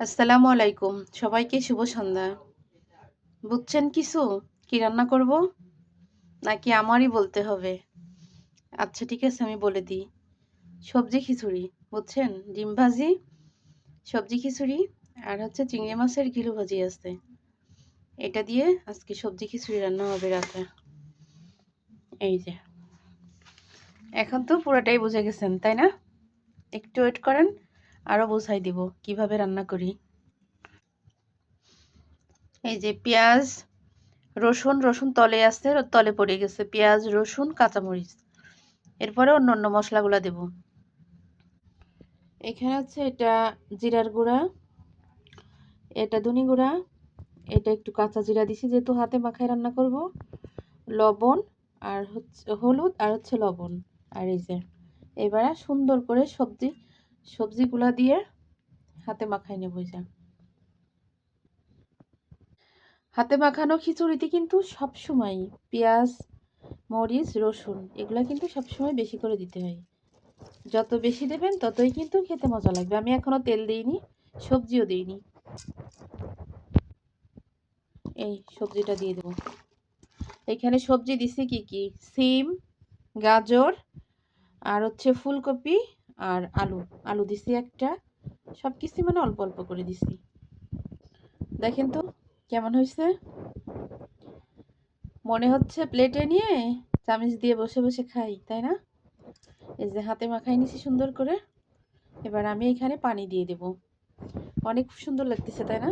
আসসালামু আলাইকুম। সবাইকে শুভ সন্ধ্যা। বুঝছেন কিছু? কি রান্না করব? নাকি আমারই বলতে হবে? আচ্ছা ঠিক আছে আমি বলে দিই। সবজি খিচুড়ি, বুঝছেন? ডিম ভাজি, সবজি খিচুড়ি আর হচ্ছে চিংড়ি মাছের ঘিলু ভাজি আছে। এটা দিয়ে আজকে সবজি খিচুড়ি রান্না হবে রাতে। এই যে। এখন তো পুরাটাই বুঝে গেছেন, তাই না? একটু ওয়েট করেন, আরো বুঝাই দিব কিভাবে রান্না করি। এই যে পেঁয়াজ, রসুন তলে আছে, তলে পড়ে গেছে। পেঁয়াজ, রসুন, কাঁচামরিচ। এরপরে অন্য মশলাগুলো দেব। এখানে হচ্ছে এটা জিরার গুঁড়া, এটা ধনে গুঁড়া, এটা একটু কাঁচা জিরা দিছি যেহেতু হাতে মাখায় রান্না করব, লবণ আর হচ্ছে হলুদ আর হচ্ছে লবণ। আর এই যে এবারে সুন্দর করে সবজিগুলা দিয়ে হাতে মাখায় নেব। যা হাতে মাখানো খিচুড়িতে কিন্তু সবসময় পেঁয়াজ, মরিচ, রসুন এগুলা কিন্তু সবসময় বেশি করে দিতে হয়। যত বেশি দেবেন ততই কিন্তু খেতে মজা লাগবে। আমি এখনো তেল দিইনি, সবজিও দিইনি। এই সবজিটা দিয়ে দেবো। এখানে সবজি দিছি কি কি? সিম, গাজর আর হচ্ছে ফুলকপি আর আলু। আলু দিছি একটা। সব কিছু মানে অল্প অল্প করে দিছি। দেখেন তো কেমন হয়েছে? মনে হচ্ছে প্লেটে নিয়ে চামচ দিয়ে বসে বসে খাই, তাই না? এই যে হাতে মাখাই নিছি সুন্দর করে। এবার আমি এখানে পানি দিয়ে দেব। অনেক সুন্দর লাগতেছে, তাই না?